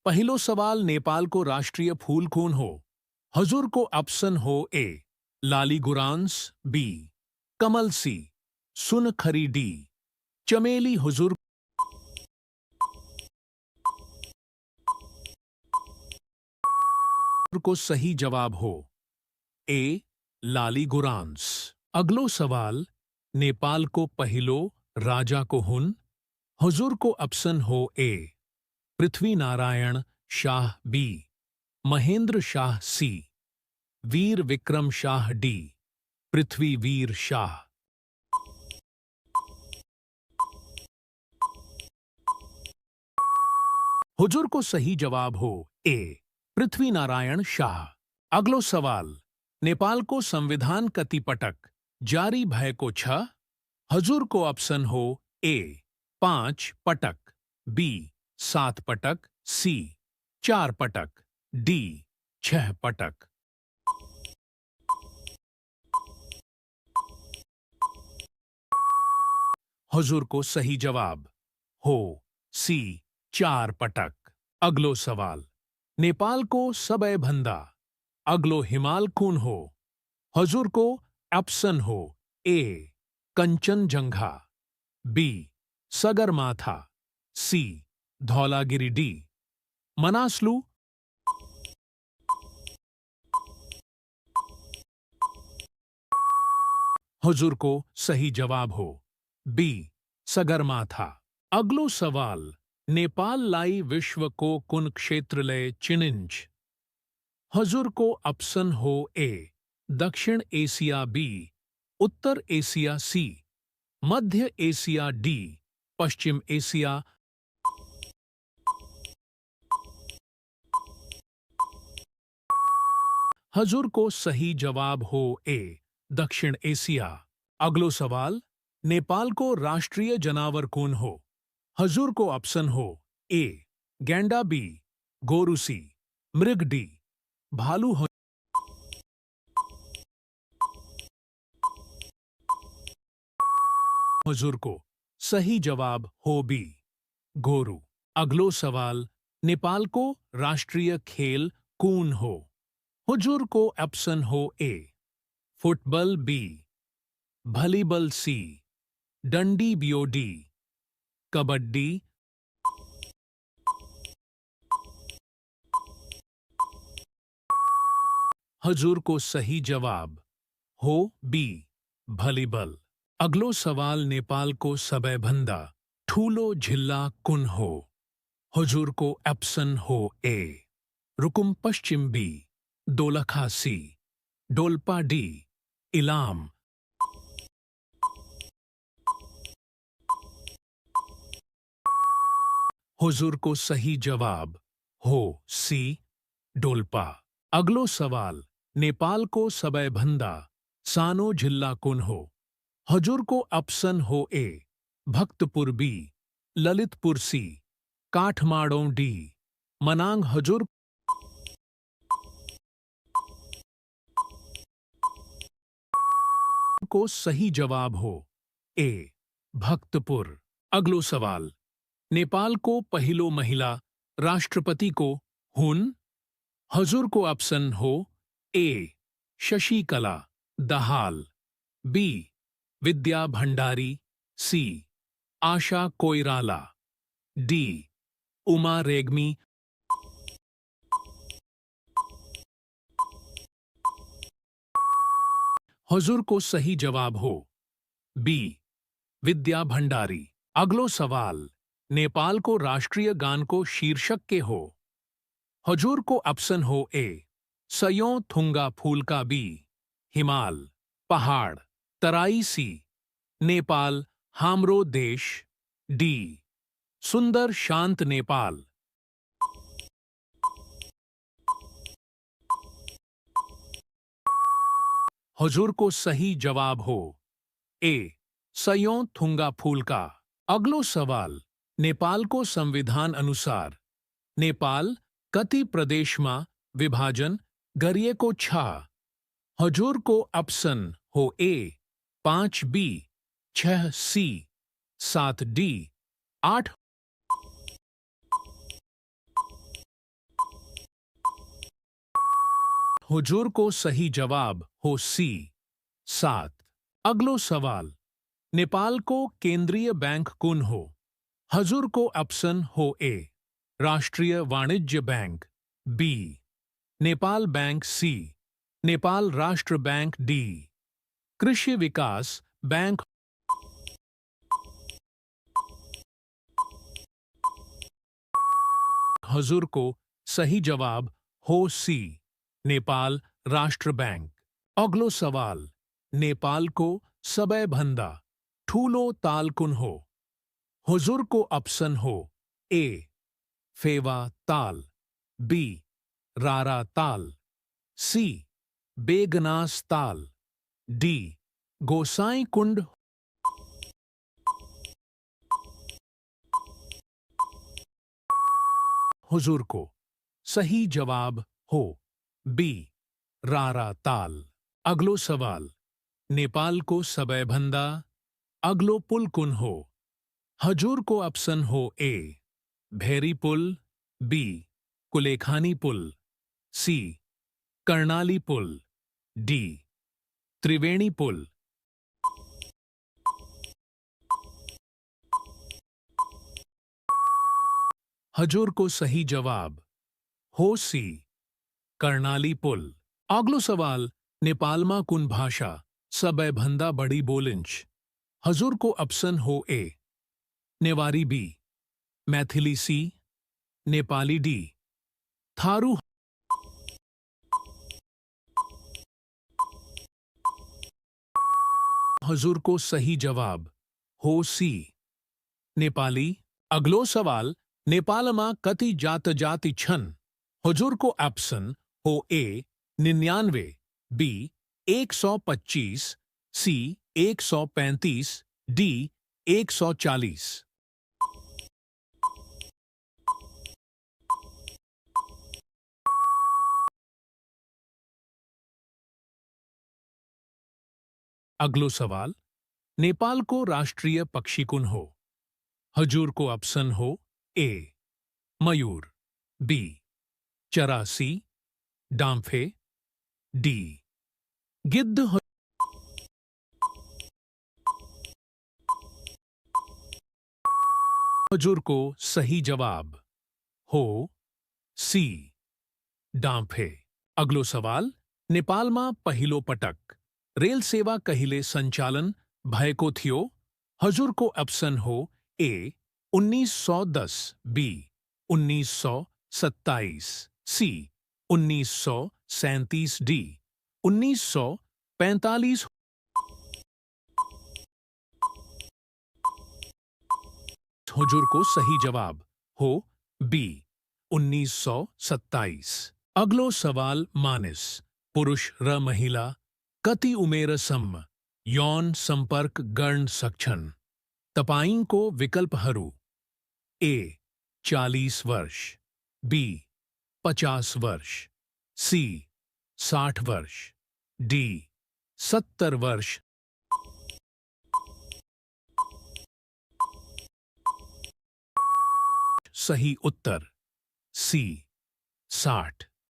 पहलो सवाल नेपाल को राष्ट्रीय फूल कौन हो? हजूर को ऑप्शन हो ए लालीगुरांस, बी कमल, सी सुनखरी, डी चमेली। हुजूर को सही जवाब हो ए लालीगुरांस। अगलो सवाल नेपाल को पहलो राजा को हुन? हुजूर को ऑप्शन हो ए पृथ्वी नारायण शाह, बी महेंद्र शाह, सी वीर विक्रम शाह, डी पृथ्वी वीर शाह। हुजूर को सही जवाब हो ए पृथ्वी नारायण शाह। अगलो सवाल नेपाल को संविधान कति पटक जारी भय को छ? हजूर को ऑप्शन हो ए 5 पटक, बी 7 पटक, सी 4 पटक, डी 6 पटक। हजूर को सही जवाब हो सी 4 पटक। अगलो सवाल नेपाल को सबय भंदा अगलो हिमाल कौन हो? हजूर को ऑप्शन हो ए कंचनजंघा, बी सगरमाथा, सी धौलागिरी, डी मनासलू। हुजूर को सही जवाब हो बी सगरमाथा। अगलो सवाल नेपाल लाई विश्व को कुन क्षेत्रलय चिनिंज? हुजूर को ऑप्शन हो ए दक्षिण एशिया, बी उत्तर एशिया, सी मध्य एशिया, डी पश्चिम एशिया। हुजूर को सही जवाब हो ए दक्षिण एशिया। अगलो सवाल नेपाल को राष्ट्रीय जानवर कौन हो? हुजूर को ऑप्शन हो ए गैंडा, बी गोरु, सी मृग, डी भालू। हुजूर को सही जवाब हो बी गोरु। अगलो सवाल नेपाल को राष्ट्रीय खेल कौन हो? हुजूर को ऑप्शन हो ए फुटबॉल, बी वॉलीबॉल, सी डंडी बियो, डी कबड्डी। हुजूर को सही जवाब हो बी वॉलीबॉल। अगलो सवाल नेपाल को सबैभन्दा ठूलो झिल्ला कुन हो? हुजूर को ऑप्शन हो ए रुकुम पश्चिम, बी दोलखा, सी डोल्पा, डी इलाम। हुजूर को सही जवाब हो सी डोल्पा। अगलो सवाल नेपाल को सबैभन्दा सानो झिल्ला कुन हो? हुजूर को ऑप्शन हो ए भक्तपुर, बी ललितपुर, सी काठमाडौँ, डी मनाङ। हुजूर को सही जवाब हो ए भक्तपुर। अगलो सवाल नेपाल को पहलो महिला राष्ट्रपति को हुन? हुजूर को ऑप्शन हो ए शशिकला दहाल, बी विद्या भंडारी, सी आशा कोइराला, डी उमा रेग्मी। हुजूर को सही जवाब हो बी विद्या भंडारी। अगलो सवाल नेपाल को राष्ट्रीय गान को शीर्षक के हो? हुजूर को ऑप्शन हो ए सयों थुंगा फूलका, बी हिमाल पहाड़ तराई, सी नेपाल हाम्रो देश, डी सुंदर शांत नेपाल। हुजूर को सही जवाब हो ए सयों थुंगा फूलका। अगलो सवाल नेपाल को संविधान अनुसार नेपाल कति प्रदेश में विभाजन गरिएको छ? हुजूर को ऑप्शन हो ए 5, बी 6, सी 7, डी 8। हुजूर को सही जवाब हो सी 7। अगलो सवाल। नेपाल को केंद्रीय बैंक कौन हो? हजूर को ऑप्शन हो ए राष्ट्रीय वाणिज्य बैंक, बी नेपाल बैंक, सी नेपाल राष्ट्र बैंक, डी कृषि विकास बैंक। हजूर को सही जवाब हो सी नेपाल राष्ट्र बैंक। अगलो सवाल। नेपाल को सबे भंदा ठूलो ताल कुन हो? हुजूर को ऑप्शन हो ए फेवा ताल, बी रारा ताल, सी बेगनास ताल, डी गोसाई कुंड। हुजूर को सही जवाब हो बी रारा ताल। अगलो सवाल। नेपाल को सबैभन्दा अगलो पुल कुन हो? हजूर को ऑप्शन हो ए भेरी पुल, बी कुलेखानी पुल, सी कर्णाली पुल, डी त्रिवेणी पुल। हजूर को सही जवाब हो सी कर्णाली पुल। अगलो सवाल। नेपालमा कुन भाषा सबैभन्दा बढी बोलिन्छ? हजूर को ऑप्शन हो ए नेवारी, बी मैथिली, सी नेपाली, डी थारू। हजूर को सही जवाब हो सी नेपाली। अगलो सवाल। नेपालमा कति जात जाति छन्? हुजूर को ऑप्शन हो ए 99, बी 125, सी 135, डी 140। अगलो सवाल। नेपाल को राष्ट्रीय पक्षी कुन हो? हजूर को ऑप्शन हो ए मयूर, बी चरासी, डांफे, डी गिद्ध। हजूर को सही जवाब हो सी डांफे। अगलो सवाल। नेपालमा पहिलो पटक रेल सेवा कहिले सञ्चालन भएको थियो? हजूर को ऑप्शन हो ए 1910, बी 1927, सी 1937, डी 1945। हुजूर को सही जवाब हो बी 1927। अगलो सवाल। मानिस पुरुष र महिला कति उमेरसम्म यौन संपर्क गर्न सक्छन्? तपाईंको विकल्पहरू ए 40 वर्ष, बी 50 वर्ष, सी 60 वर्ष, डी 70 वर्ष। सही उत्तर सी 60।